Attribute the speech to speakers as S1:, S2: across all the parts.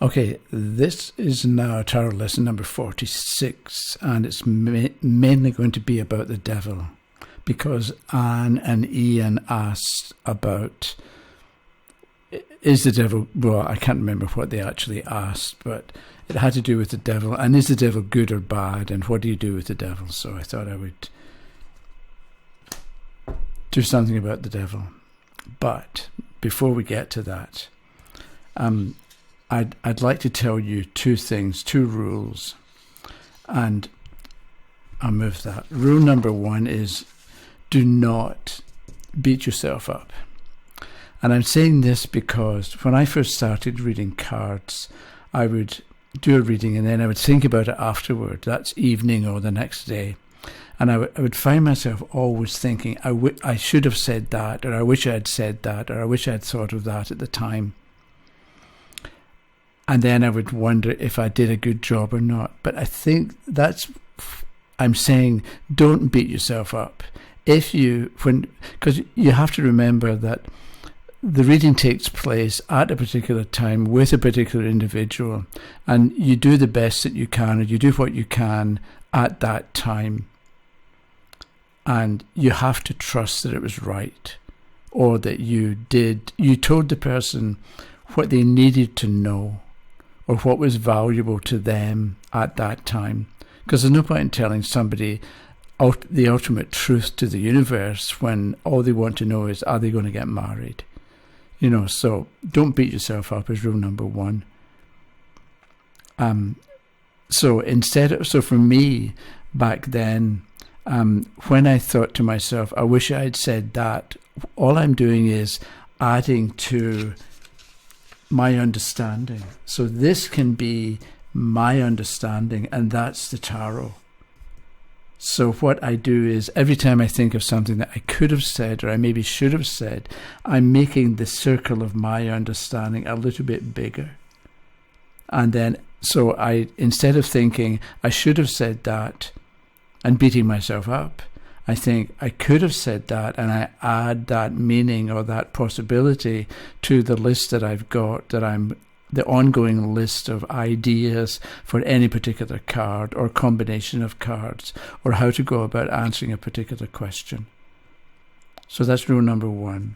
S1: Okay, this is now tarot lesson number 46, and it's mainly going to be about the devil, because Anne and Ian asked about, is the devil, well, I can't remember what they actually asked, but it had to do with the devil, and is the devil good or bad, and what do you do with the devil? So I thought I would do something about the devil. But before we get to that, I'd like to tell you two things, two rules, and I'll move that. Rule number one is do not beat yourself up. And I'm saying this because when I first started reading cards, I would do a reading and then I would think about it afterward, that's evening or the next day. And I would find myself always thinking, I should have said that, or I wish I had said that, or I wish I had thought of that at the time. And then I would wonder if I did a good job or not. But I think I'm saying, don't beat yourself up. Because you have to remember that the reading takes place at a particular time with a particular individual, and you do the best that you can, or you do what you can at that time. And you have to trust that it was right, or that you told the person what they needed to know, or what was valuable to them at that time. Because there's no point in telling somebody the ultimate truth to the universe when all they want to know is, are they going to get married? So don't beat yourself up is rule number one. So for me, back then, when I thought to myself, I wish I had said that, all I'm doing is adding to my understanding. So this can be my understanding, and that's the tarot. So what I do is every time I think of something that I could have said, or I maybe should have said, I'm making the circle of my understanding a little bit bigger. And then, so instead of thinking I should have said that and beating myself up, I think I could have said that, and I add that meaning or that possibility to the list that I've got, the ongoing list of ideas for any particular card or combination of cards, or how to go about answering a particular question. So that's rule number one.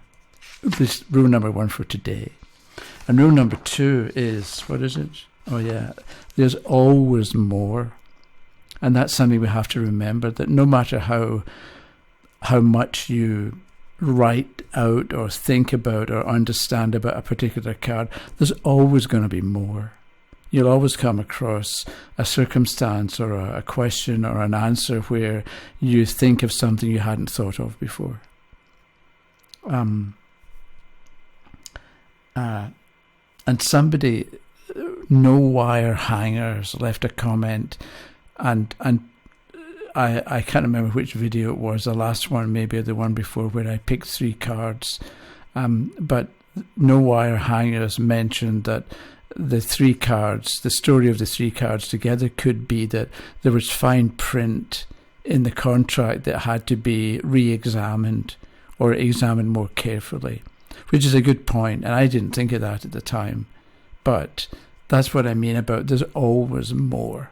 S1: This rule number one for today. And rule number two is, what is it? Oh yeah, there's always more. And that's something we have to remember, that no matter how much you write out or think about or understand about a particular card, there's always going to be more. You'll always come across a circumstance or a question or an answer where you think of something you hadn't thought of before. And somebody, No Wire Hangers, left a comment, and I can't remember which video it was, the last one maybe, or the one before, where I picked 3 cards. But No Wire Hangers mentioned that the 3 cards, the story of the 3 cards together could be that there was fine print in the contract that had to be re-examined or examined more carefully, which is a good point, and I didn't think of that at the time. But that's what I mean about there's always more.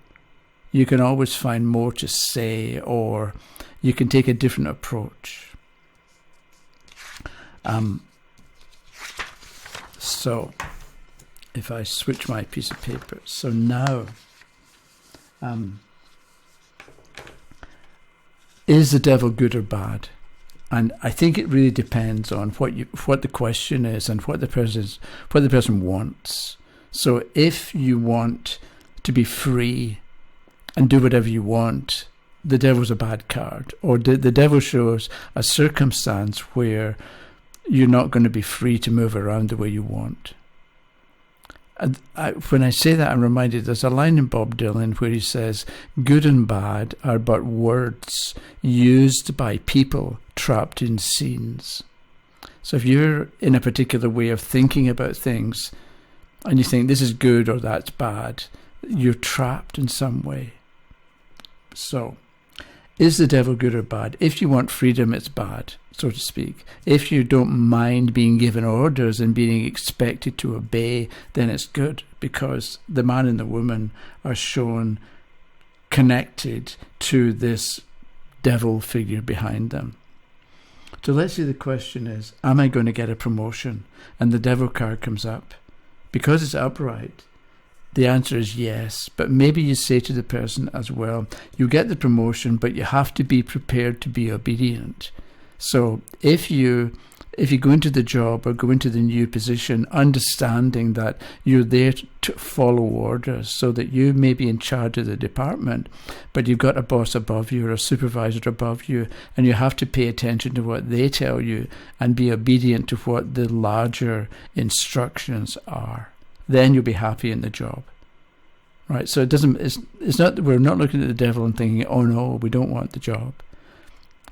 S1: You can always find more to say, or you can take a different approach. So, if I switch my piece of paper, so now, is the devil good or bad? And I think it really depends on what the question is and what the person wants. So if you want to be free and do whatever you want, the devil's a bad card. Or the devil shows a circumstance where you're not going to be free to move around the way you want. And when I say that, I'm reminded there's a line in Bob Dylan where he says, good and bad are but words used by people trapped in scenes. So if you're in a particular way of thinking about things and you think this is good or that's bad, you're trapped in some way. So, is the devil good or bad? If you want freedom, it's bad, so to speak. If you don't mind being given orders and being expected to obey, then it's good. because the man and the woman are shown connected to this devil figure behind them. So let's say the question is, am I going to get a promotion? And the devil card comes up. Because it's upright, the answer is yes. But maybe you say to the person as well, you get the promotion, but you have to be prepared to be obedient. So if you go into the job or go into the new position, understanding that you're there to follow orders, so that you may be in charge of the department, but you've got a boss above you or a supervisor above you, and you have to pay attention to what they tell you and be obedient to what the larger instructions are. Then you'll be happy in the job. Right? So it's not, we're not looking at the devil and thinking, oh no, we don't want the job.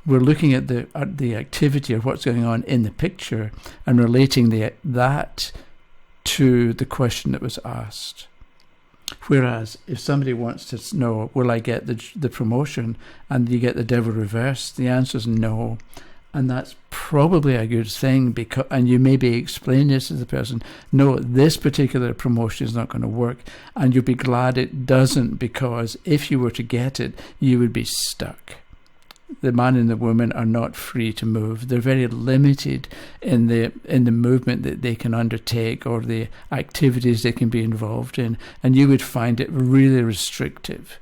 S1: We're looking at the activity of what's going on in the picture and relating that to the question that was asked. Whereas if somebody wants to know, will I get the promotion, and you get the devil reversed, the answer is no. And that's probably a good thing, and you may be explaining this to the person, no, this particular promotion is not going to work, and you'll be glad it doesn't, because if you were to get it, you would be stuck. The man and the woman are not free to move. They're very limited in the movement that they can undertake or the activities they can be involved in, and you would find it really restrictive.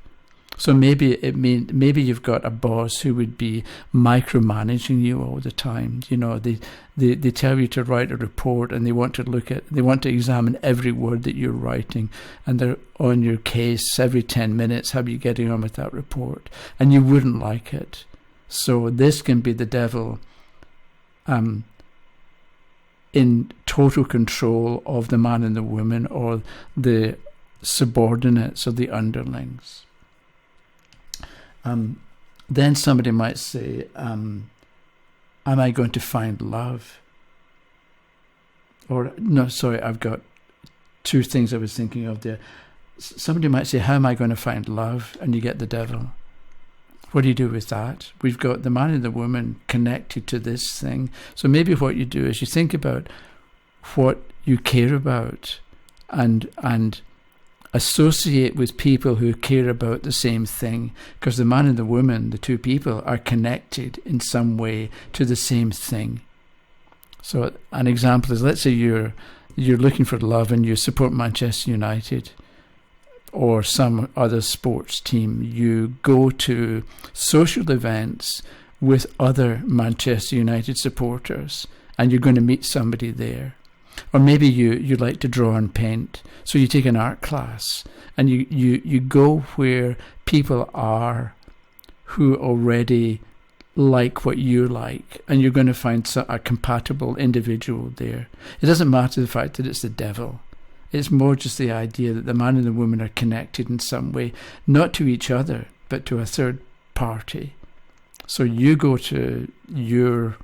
S1: So maybe you've got a boss who would be micromanaging you all the time. You know, they tell you to write a report, and they want to examine every word that you're writing, and they're on your case every 10 minutes. How are you getting on with that report? And you wouldn't like it. So this can be the devil in total control of the man and the woman, or the subordinates or the underlings. Then somebody might say, am I going to find love? Or, no, sorry, I've got two things I was thinking of there. Somebody might say, how am I going to find love? And you get the devil. What do you do with that? We've got the man and the woman connected to this thing. So maybe what you do is you think about what you care about and associate with people who care about the same thing, because the man and the woman, the two people, are connected in some way to the same thing. So an example is, let's say you're looking for love and you support Manchester United or some other sports team. You go to social events with other Manchester United supporters, and you're going to meet somebody there. Or maybe you like to draw and paint, so you take an art class, and you go where people are who already like what you like, and you're going to find a compatible individual there. It doesn't matter the fact that it's the devil. It's more just the idea that the man and the woman are connected in some way, not to each other, but to a third party. So you go to your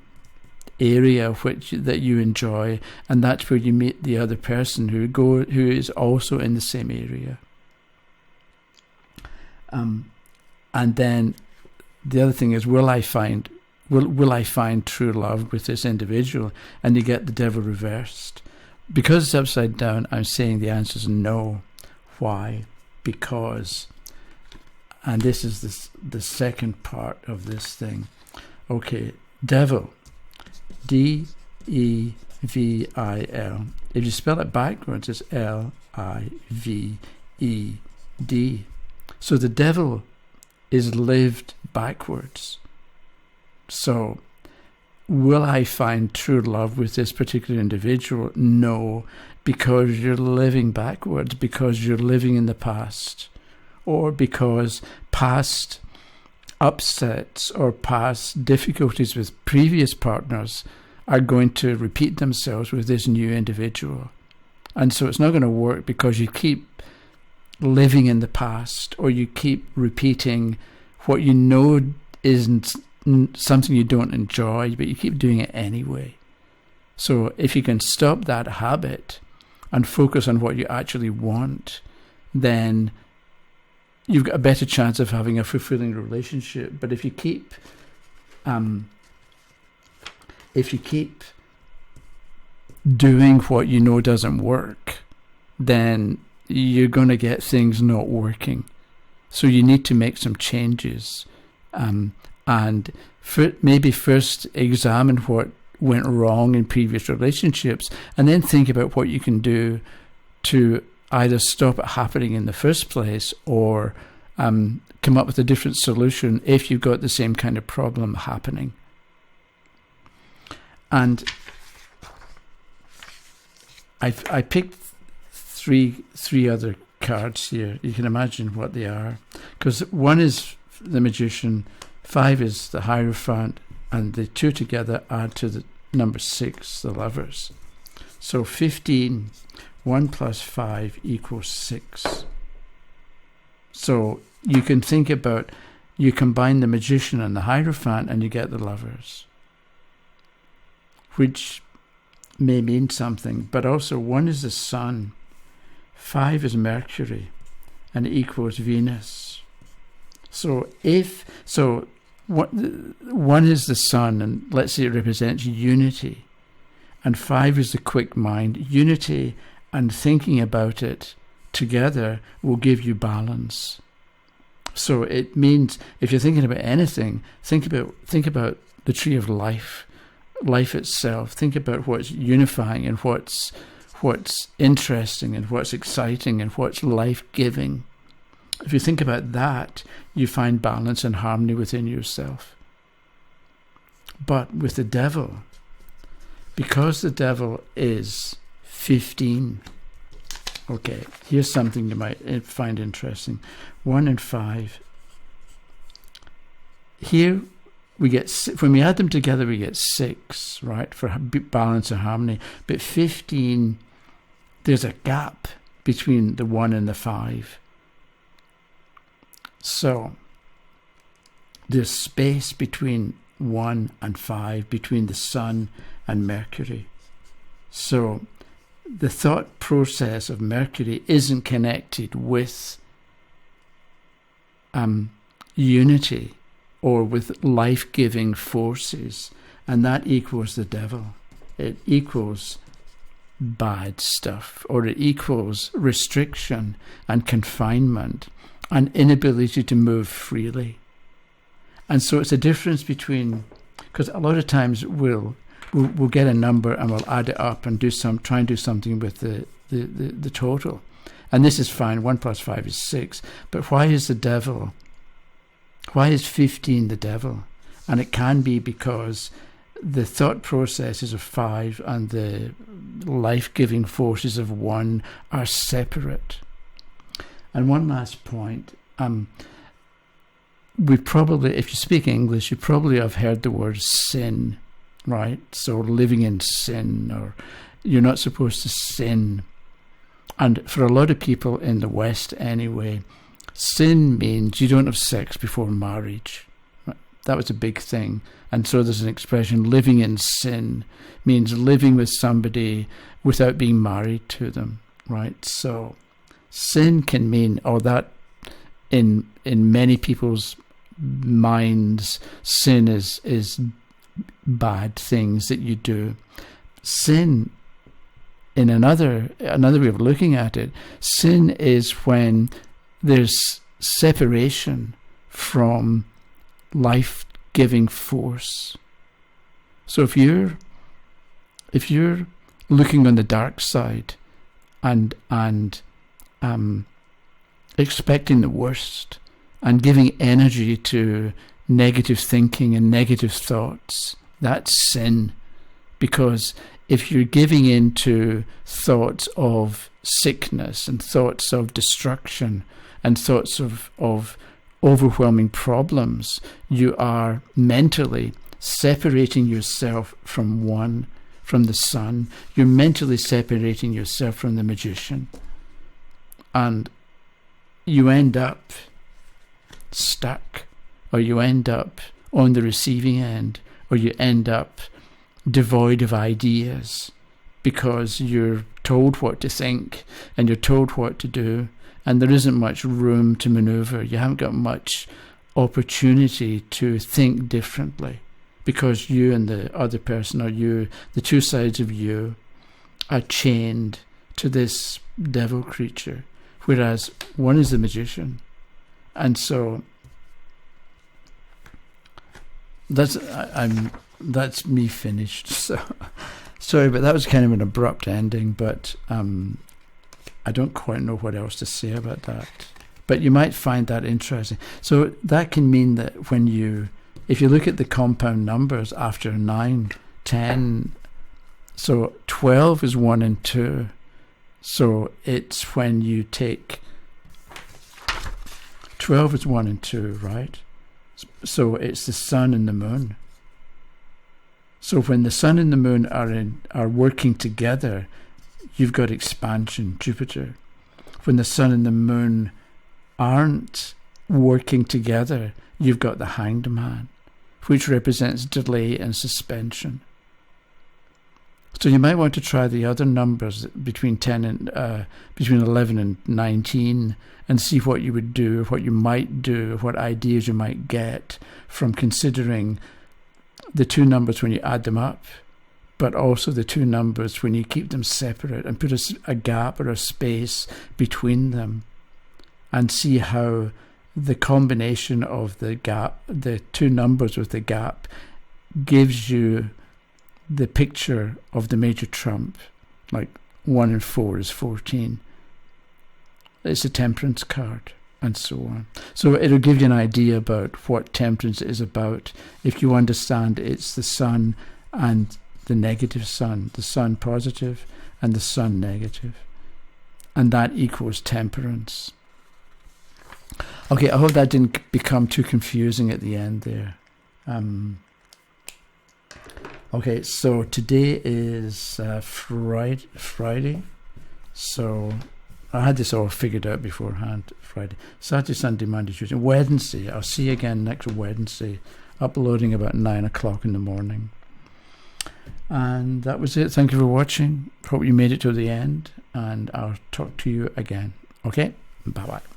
S1: area that you enjoy, and that's where you meet the other person who is also in the same area. And then the other thing is, will I find true love with this individual? And you get the devil reversed. Because it's upside down, I'm saying the answer is no. Why? Because, and this is the second part of this thing. Okay, devil, D-E-V-I-L. If you spell it backwards, it's L-I-V-E-D. So the devil is lived backwards. So, will I find true love with this particular individual? No, because you're living backwards, because you're living in the past, or because past upsets or past difficulties with previous partners are going to repeat themselves with this new individual. And so it's not going to work, because you keep living in the past, or you keep repeating what you know isn't something you don't enjoy, but you keep doing it anyway. So if you can stop that habit and focus on what you actually want, then you've got a better chance of having a fulfilling relationship. But if you keep doing what you know doesn't work, then you're going to get things not working. So you need to make some changes, and maybe first examine what went wrong in previous relationships, and then think about what you can do to either stop it happening in the first place, or come up with a different solution if you've got the same kind of problem happening. And I picked three other cards here. You can imagine what they are, because 1 is the Magician, 5 is the Hierophant, and the 2 together add to the number 6, the Lovers. So 15, 1 plus 5 equals 6. So you can think about, you combine the Magician and the Hierophant and you get the Lovers, which may mean something. But also 1 is the Sun, 5 is Mercury, and it equals Venus. So what 1 is the Sun, and let's say it represents unity, and 5 is the quick mind. Unity and thinking about it together will give you balance. So it means if you're thinking about anything, think about the tree of life itself. Think about what's unifying and what's interesting and what's exciting and what's life-giving. If you think about that, you find balance and harmony within yourself. But with the devil, because the devil is 15, okay, here's something you might find interesting. 1 and 5. Here we get, when we add them together, we get 6, right, for balance and harmony. But 15, there's a gap between the 1 and the 5. So there's space between 1 and 5, between the Sun and Mercury. So the thought process of Mercury isn't connected with unity or with life-giving forces, and that equals the devil. It equals bad stuff, or it equals restriction and confinement and inability to move freely. And so it's a difference between, because a lot of times we'll get a number and we'll add it up and try and do something with the total. And this is fine, 1 plus 5 is 6. But why is 15 the devil? And it can be because the thought processes of 5 and the life-giving forces of 1 are separate. And one last point, we probably, if you speak English, you probably have heard the word sin, right? So living in sin, or you're not supposed to sin. And for a lot of people in the West anyway, sin means you don't have sex before marriage. That was a big thing. And so there's an expression, living in sin, means living with somebody without being married to them, right? So sin can mean, or that in many people's minds, sin is bad things that you do. Sin, in another way of looking at it, sin is when there's separation from life-giving force. So if you're looking on the dark side and expecting the worst and giving energy to negative thinking and negative thoughts, that's sin. Because if you're giving in to thoughts of sickness and thoughts of destruction and thoughts of overwhelming problems, you are mentally separating yourself from the Sun. You're mentally separating yourself from the Magician. And you end up stuck, or you end up on the receiving end, or you end up devoid of ideas because you're told what to think and you're told what to do, and there isn't much room to maneuver. You haven't got much opportunity to think differently because you and the other person, or you, the two sides of you, are chained to this devil creature. whereas 1 is the magician. And so that's me finished. So sorry, but that was kind of an abrupt ending, but I don't quite know what else to say about that. But you might find that interesting. So that can mean that if you look at the compound numbers after 9, 10, so 12 is 1 and 2. So it's when you take 12 is 1 and 2, right? So it's the sun and the moon. So when the sun and the moon are working together, you've got expansion, Jupiter. When the sun and the moon aren't working together, you've got the Hanged Man, which represents delay and suspension. So you might want to try the other numbers between 11 and 19 and see what you would do, what you might do, what ideas you might get from considering the two numbers when you add them up, but also the two numbers when you keep them separate and put a gap or a space between them, and see how the combination of the gap, the two numbers with the gap, gives you the picture of the major trump. Like 1 and 4 is 14. It's a temperance card, and so on. So it'll give you an idea about what temperance is about if you understand it's the sun and the negative sun, the sun positive and the sun negative, and that equals temperance. Okay, I hope that didn't become too confusing at the end there. Okay, so today is Friday. So I had this all figured out beforehand. Friday, Saturday, Sunday, Monday, Tuesday, Wednesday. I'll see you again next Wednesday, uploading about 9 o'clock in the morning. And that was it. Thank you for watching. Hope you made it to the end, and I'll talk to you again. Okay, bye-bye.